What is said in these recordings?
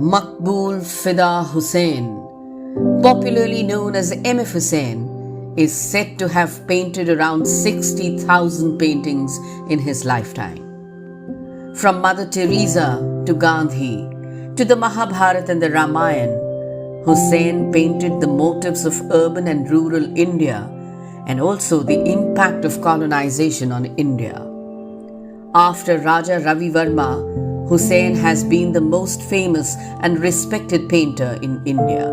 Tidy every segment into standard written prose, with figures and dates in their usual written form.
Maqbool Fida Hussain, popularly known as F Hussain, is said to have painted around 60,000 paintings in his lifetime. From Mother Teresa to Gandhi to the Mahabharata and the Ramayana, Hussain painted the motifs of urban and rural India and also the impact of colonization on India. After Raja Ravi Verma, Hussain has been the most famous and respected painter in India.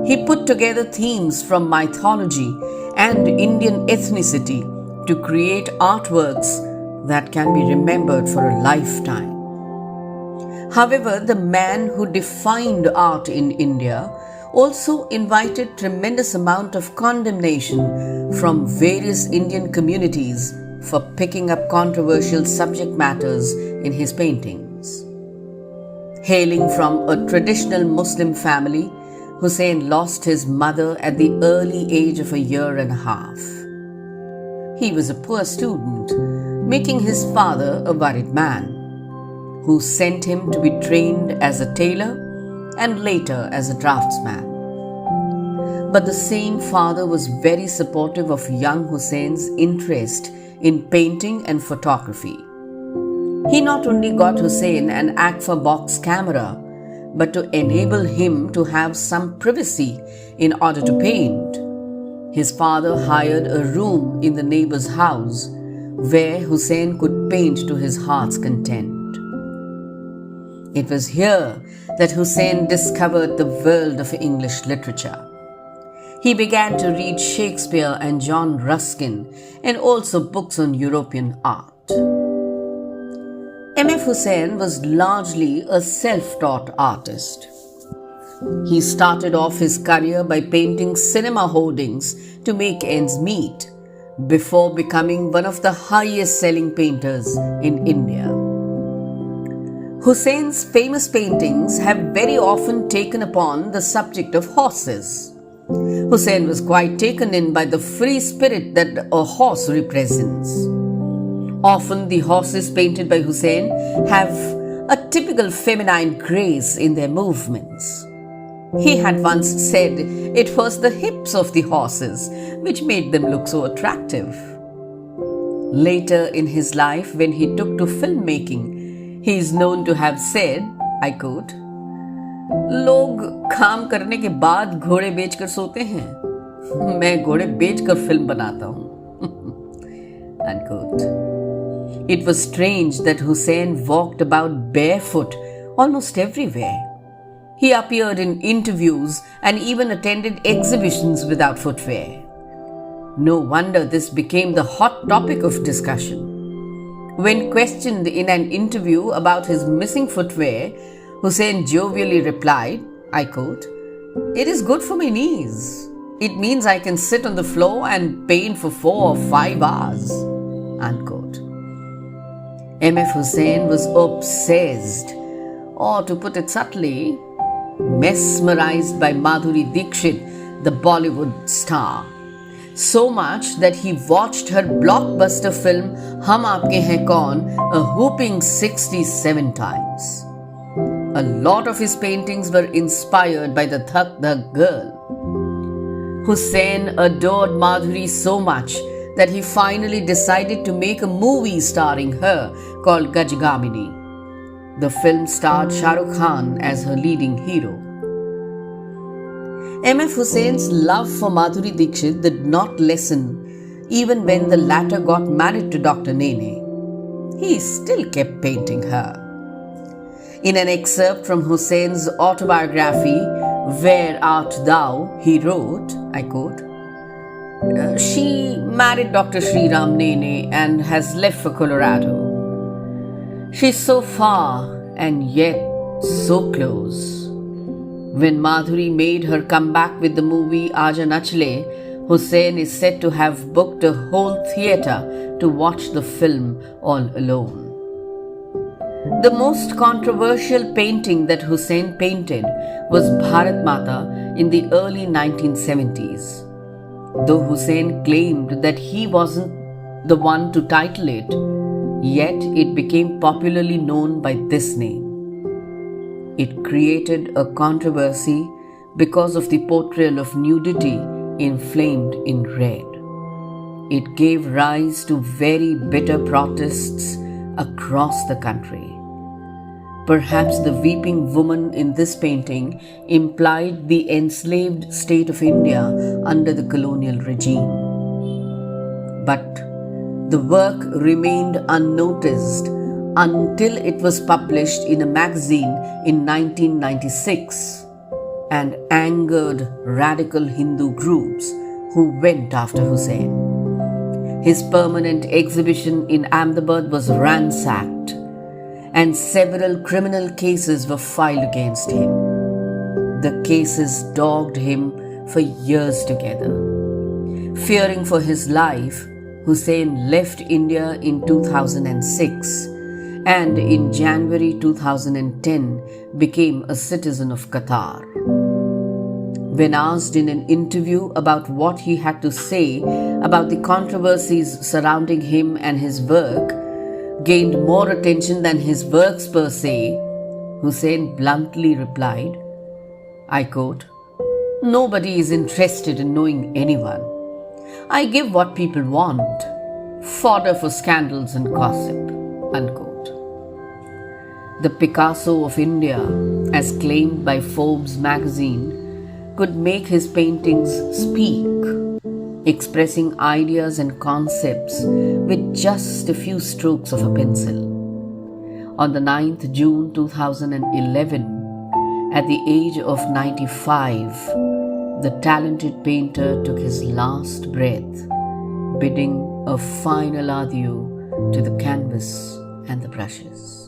He put together themes from mythology and Indian ethnicity to create artworks that can be remembered for a lifetime. However, the man who defined art in India also invited tremendous amount of condemnation from various Indian communities for picking up controversial subject matters in his paintings. Hailing from a traditional Muslim family, Hussain lost his mother at the early age of 1.5 years. He was a poor student, making his father a worried man, who sent him to be trained as a tailor and later as a draftsman. But the same father was very supportive of young Hussein's interest in painting and photography. He not only got Hussain an Agfa box camera, but to enable him to have some privacy in order to paint, his father hired a room in the neighbor's house where Hussain could paint to his heart's content. It was here that Hussain discovered the world of English literature. He began to read Shakespeare and John Ruskin and also books on European art. F Hussain was largely a self-taught artist. He started off his career by painting cinema hoardings to make ends meet before becoming one of the highest-selling painters in India. Hussein's famous paintings have very often taken upon the subject of horses. Hussain was quite taken in by the free spirit that a horse represents. Often the horses painted by Hussain have a typical feminine grace in their movements. He had once said it was the hips of the horses which made them look so attractive. Later in his life, when he took to filmmaking, he is known to have said, I quote, लोग काम करने के बाद घोड़े बेचकर सोते हैं, मैं घोड़े बेचकर फिल्म बनाता हूं. Unquote. It was strange that Hussain walked about barefoot almost everywhere. He appeared in interviews and even attended exhibitions without footwear. No wonder this became the hot topic of discussion. When questioned in an interview about his missing footwear, Hussain jovially replied, I quote, "It is good for my knees. It means I can sit on the floor and paint for 4 or 5 hours." Unquote. F Hussain was obsessed, or to put it subtly, mesmerized by Madhuri Dixit, the Bollywood star. So much that he watched her blockbuster film Hum Aapke Hain Kaun a whopping 67 times. A lot of his paintings were inspired by the Thak Thak girl. Hussain adored Madhuri so much that he finally decided to make a movie starring her called Gajgamini. The film starred Shah Rukh Khan as her leading hero. F Hussain's love for Madhuri Dixit did not lessen even when the latter got married to Dr. Nene. He still kept painting her. In an excerpt from Hussein's autobiography, Where Art Thou, he wrote, I quote, she married Dr. Sri Ram Nene and has left for Colorado. She's so far and yet so close. When Madhuri made her comeback with the movie Aaja Nachle, Hussain is said to have booked a whole theatre to watch the film all alone. The most controversial painting that Hussain painted was Bharat Mata in the early 1970s. Though Hussain claimed that he wasn't the one to title it, yet it became popularly known by this name. It created a controversy because of the portrayal of nudity inflamed in red. It gave rise to very bitter protests across the country. Perhaps the weeping woman in this painting implied the enslaved state of India under the colonial regime. But the work remained unnoticed until it was published in a magazine in 1996 and angered radical Hindu groups who went after Hussain. His permanent exhibition in Ahmedabad was ransacked, and several criminal cases were filed against him. The cases dogged him for years together. Fearing for his life, Hussain left India in 2006 and in January 2010 became a citizen of Qatar. When asked in an interview about what he had to say about the controversies surrounding him and his work, gained more attention than his works per se, Hussain bluntly replied, I quote, "Nobody is interested in knowing anyone. I give what people want, fodder for scandals and gossip," unquote. The Picasso of India, as claimed by Forbes magazine, could make his paintings speak, expressing ideas and concepts with just a few strokes of a pencil. On the 9th June 2011, at the age of 95, the talented painter took his last breath, bidding a final adieu to the canvas and the brushes.